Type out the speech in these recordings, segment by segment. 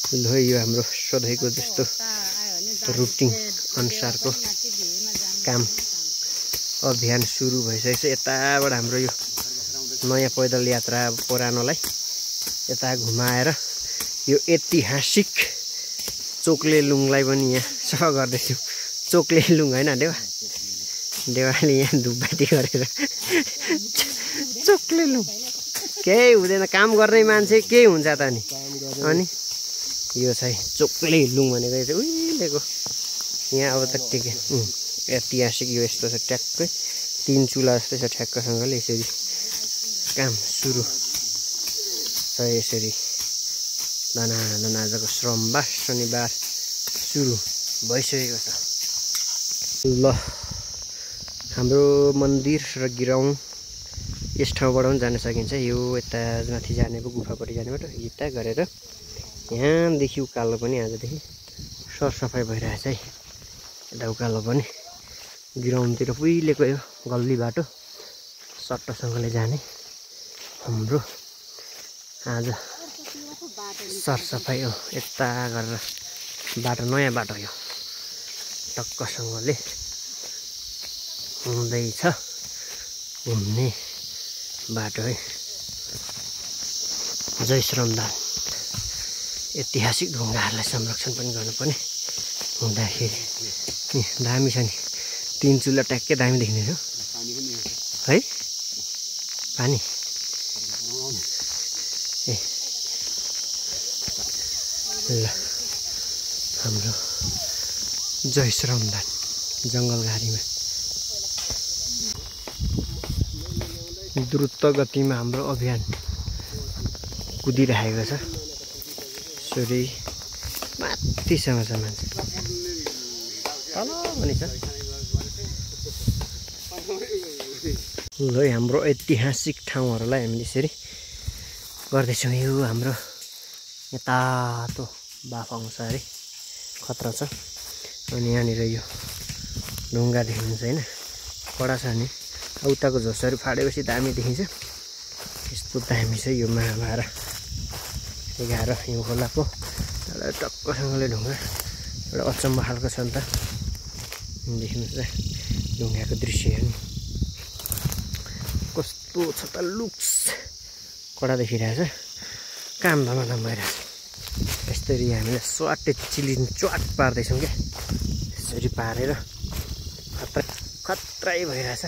ल यो हाम्रो सधैँको जस्तो रुटिन अनुसारको काम अभियान सुरु भइसकेको छ। यताबाट हाम्रो यो नयाँ पैदल यात्रा पुरानोलाई यता घुमाएर यो ऐतिहासिक चोक्लेलुङलाई पनि यहाँ सफा गर्दैछु। चोक्लेलुङ होइन देवाले यहाँ धुपबाती गरेर चोक्लेलुङ केही हुँदैन, काम गर्ने मान्छे के हुन्छ त नि। अनि यो चाहिँ चोक्लेलुङ भनेको चाहिँ उहिलेको यहाँ अब त टिके ऐतिहासिक यो यस्तो छ, ट्याक्कै 3 चुला जस्तै छ ठ्याक्कसँगले। यसरी काम सुरु छ, यसरी धनाधन आजको श्रमबार शनिबार सुरु भइसकेको छ। ल हाम्रो मन्दिर र गिराउँ यस ठाउँबाट पनि जान सकिन्छ। यो यता माथि जाने पो गुफापट्टि जानेबाट यता गरेर यहाँदेखि उकालो पनि आजदेखि सरसफाइ भइरहेछ है। यता उकालो पनि गिराउनतिर उहिलेको यो गल्ली बाटो सट्टसँगले जाने हाम्रो आज सरसफाइ हो। यता गरेर बाटो नयाँ बाटो यो टक्कसँगले हुँदैछ, घुम्ने बाटो है। जय श्रमदान ऐतिहासिक ढुङ्गाहरूलाई संरक्षण पनि गर्नुपर्ने हुँदाखेरि दामी छ नि। 3 चुला ट्याक्कै दामी देख्ने हो है। पानी ए ल हाम्रो जय श्रमदान जङ्गलघारीमा द्रुत गतिमा हाम्रो अभियान कुदिरहेको छ। यसरी माथिसम्म छ मान्छे तल पनि छ। ल हाम्रो ऐतिहासिक ठाउँहरूलाई हामीले यसरी गर्दैछौँ। यो हाम्रो यहाँ तातो बाफ आउँछ अरे, खतरा छ। अनि यहाँनिर यो ढुङ्गा देखिन्छ होइन, कडा छ नि। उताको झोसहरू फाडेपछि दामी देखिन्छ। यस्तो दामी छ यो महाभारत 11 हिउँ खोलाको एउटा टक्कसँगले ढुङ्गा। एउटा अचम्म खालको छ नि त, देख्नुहोस् ढुङ्गाको दृश्यहरू कस्तो छ त, लुक्स कडा देखिरहेछ। काम धमाधम भइरहेछ। यसरी हामीले स्वाटे चिलिन च्वाट पार्दैछौँ क्या। यसरी पारेर खत्रै भइरहेछ।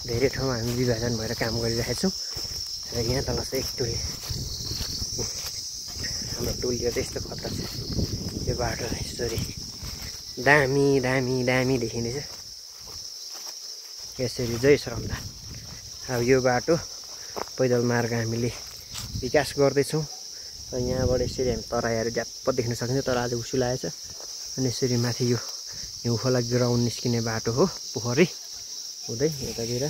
धेरै ठाउँमा हामी विभाजन भएर काम गरिरहेका छौँ। र यहाँ तल चाहिँ एक टोली, हाम्रो टोलीहरू चाहिँ यस्तो खतरा छ। यो बाटो यसरी दामी दामी दामी देखिँदैछ। यसरी जय श्रमदान। अब यो बाटो पैदल मार्ग हामीले विकास गर्दैछौँ। र यहाँबाट यसरी हामी तराईहरू झ्याप्प देख्न सकिन्छ, तर आज उसु लागेछ। अनि यसरी माथि यो हिउँखोला ग्राउन्ड निस्किने बाटो हो, पोखरी हुँदै यतातिर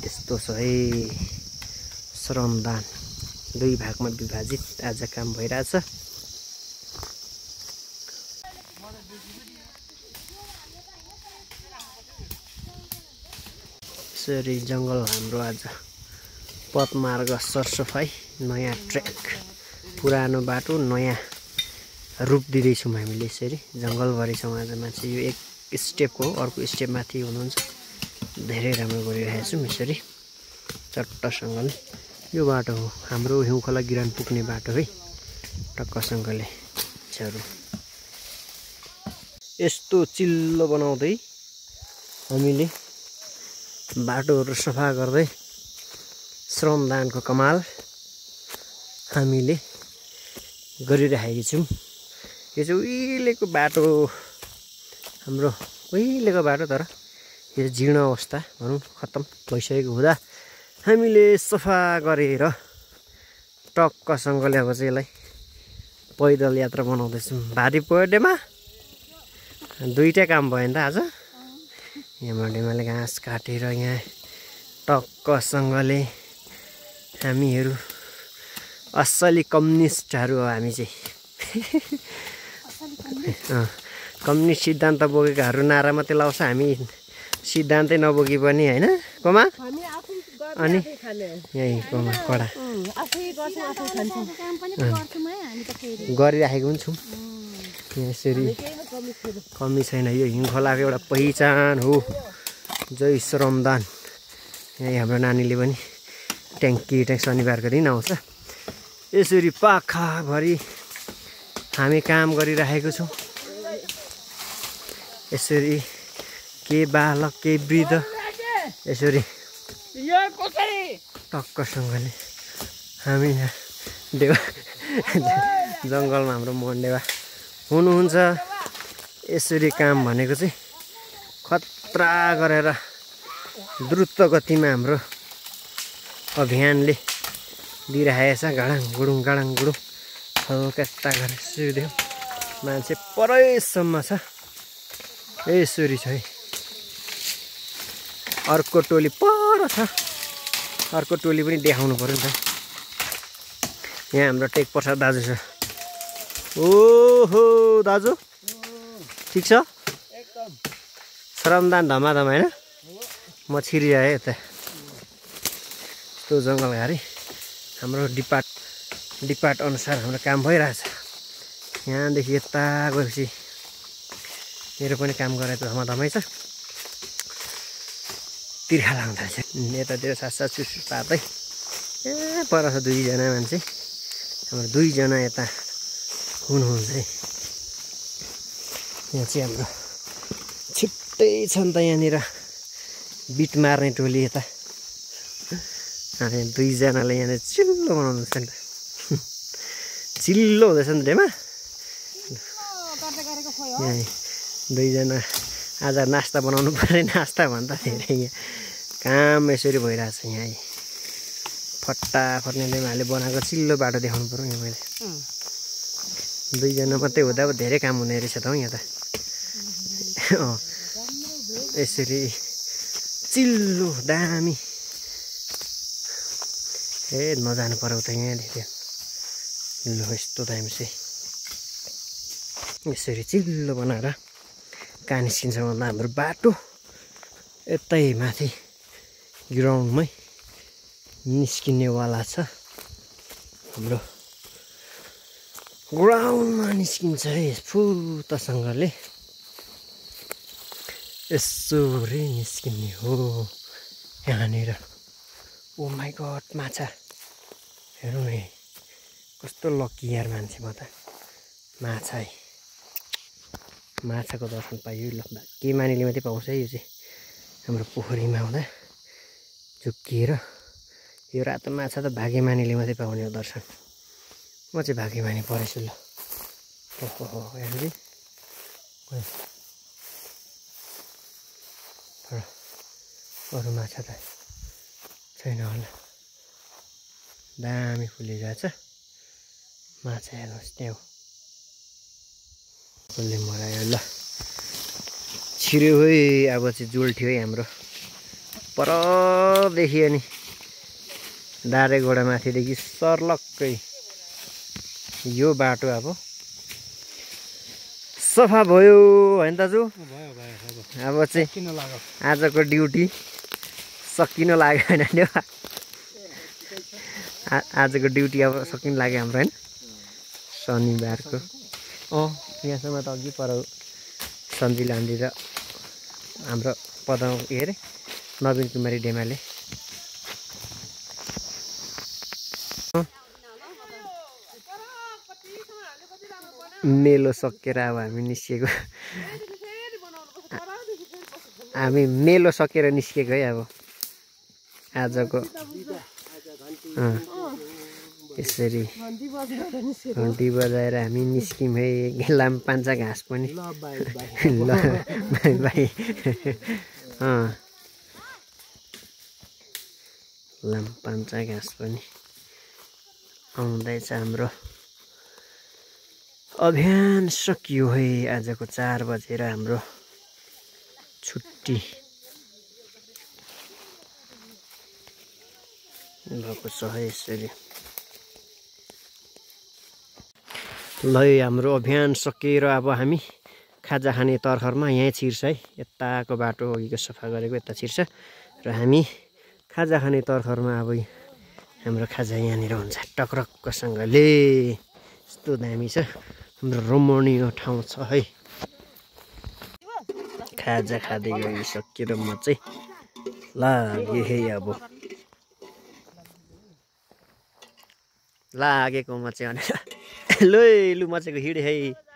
यस्तो छ है। श्रमदान 2 भागमा विभाजित आज काम भइरहेछ। यसरी जङ्गल हाम्रो आज पथमार्ग सरसफाइ, नयाँ ट्र्याक, पुरानो बाटो नयाँ रूप दिँदैछौँ हामीले। यसरी जङ्गलभरि छौँ आज मान्छे। यो एक स्टेप हो, अर्को स्टेप माथि हुनुहुन्छ। धेरै राम्रो गरिरहेको छौँ। यसरी चट्टसँगले यो बाटो हो हाम्रो हिउँखोला गिरान पुग्ने बाटो है। टक्कसँगले छहरू यस्तो चिल्लो बनाउँदै हामीले बाटोहरू सफा गर्दै श्रमदानको कमाल हामीले गरिरहेका छौँ। यो चाहिँ उहिलेको बाटो, हाम्रो उहिलेको बाटो, तर यो जीर्ण अवस्था भनौँ खत्तम भइसकेको हुँदा हामीले सफा गरेर टक्कसँगले अब चाहिँ यसलाई पैदल यात्रा बनाउँदैछौँ। भारी बर्थडेमा 2टा काम भयो नि त आज। यहाँ बर्थडेमाले घाँस काटेर यहाँ टक्कसँगले हामीहरू असली कम्युनिस्टहरू हो हामी चाहिँ। कम्युनिस्ट सिद्धान्त बोकेकाहरू नारा मात्रै लाउँछ, हामी सिद्धान्तै नबोकी पनि होइन। कोमा अनि यहीँको कडा गरिराखेको पनि छौँ। यसरी कमी छैन। यो हिङखोलाको एउटा पहिचान हो। जय श्रमदान। यही हाम्रो नानीले पनि ट्याङ्की शनिबारको दिन आउँछ। यसरी पाखाभरि हामी काम गरिराखेको छौँ। यसरी के बालक के वृद्ध यसरी टक्कसँगले हामी यहाँ देवा जङ्गलमा हाम्रो मोहनदेवा हुनुहुन्छ। यसरी काम भनेको चाहिँ खतरा गरेर द्रुत गतिमा हाम्रो अभियानले दिइरहेको छ। गाडाङ गुडुङ हल्का गरेर सिर्दियो मान्छे परैसम्म छ। यसरी छ है। अर्को टोली पर छ। अर्को टोली पनि देखाउनु पर्यो नि त। यहाँ हाम्रो टेक प्रसाद दाजु छ। ओहो दाजु ठिक छ? श्रमदान धमाधम होइन? म छिरिआएँ यता। यस्तो जङ्गलघारी हाम्रो डिपार्ट अनुसार हाम्रो काम भइरहेछ। यहाँदेखि यता गएपछि मेरो पनि काम गरेको धमाधमै छ। तिर्खा लाग्न थाल्छ। यतातिर साथ चुसु पार्दै ए पर छ दुईजना मान्छे। हाम्रो दुईजना यता हुनुहुन्छ है। यहाँ चाहिँ हाम्रो छिट्टै छ नि त। यहाँनिर बिट मार्ने टोली यता दुईजनाले यहाँनिर चिल्लो बनाउँदैछ नि त। चिल्लो हुँदैछ नि डेमा। यहाँ दुईजना आज नास्ता बनाउनु पर्ने नास्ता भन्दा धेरै यहाँ काम यसरी भइरहेछ। यहाँ फटाफट डेमाले बनाएको चिल्लो बाटो देखाउनु पर्यो। यहाँ मैले दुईजना मात्रै हुँदा अब धेरै काम हुने रहेछ त हौ यहाँ त। यसरी चिल्लो दामी नजानु पर्यो त यहाँदेखि। ल यस्तो दामी चाहिँ यसरी चिल्लो बनाएर कहाँ निस्किन्छ भन्दा हाम्रो बाटो यतै माथि ग्राउन्डमै निस्किनेवाला छ। हाम्रो ग्राउन्डमा निस्किन्छ है फुतसँगले। यसरी निस्किने हो यहाँनिर। ओ माई गड माछा हेरौँ है। कस्तो लकी यार मान्छे म त। माछा है। माछाको दर्शन पाइयो। ल के मानिले मात्रै पाउँछ है। यो चाहिँ हाम्रो पोखरीमा हुँदा झुक्किएर यो रातो माछा त भाग्यमानीले मात्रै पाउने हो दर्शन। म चाहिँ भाग्यमानी परेछु। ल ओहो यहाँनिर अरू माछा त छैन होला। दामी फुलिरहेछ माछा। हेर्नुहोस् त्यहाँ फुल्ने मरायो। ल छिर्यो है। अब चाहिँ जुल्थ्यो है हाम्रो परदेखि अनि दारेगोडा माथिदेखि सर्लक्कै यो बाटो अब सफा भयो होइन दाजु? अब चाहिँ आजको ड्युटी सकिन लाग्यो होइन नि? आजको ड्युटी अब सकिन लाग्यो हाम्रो होइन शनिबारको। यहाँसम्म त अघि पर सन्जिल आन्टी र हाम्रो पदम के अरे नवीन कुमारी डेमाले मेलो सकेर अब हामी निस्किएको। हामी मेलो सकेर निस्किएको है। अब आजको यसरी घन्टी बजाएर हामी निस्क्यौँ है। लामपाञ्चा घाँस पनि ल बाई बाई। लामपाञ्चा घाँस पनि आउँदैछ। हाम्रो अभियान सकियो है। आजको 4 बजेर हाम्रो छुट्टी भएको छ है। यसरी ल हाम्रो अभियान सकिएर अब हामी खाजा खाने तर्खरमा यहीँ छिर्छ है। यताको बाटो अघिको सफा गरेको यता छिर्छ र हामी खाजा खाने तर्खरमा अब हाम्रो खाजा यहाँनिर हुन्छ टक्रक्कसँगले। यस्तो दामी छ हाम्रो रमणीय ठाउँ छ है। खाजा खाँदै गइसकेर म चाहिँ लागेँ है अब लागेको म चाहिँ लु मचेको हिँडेँ है।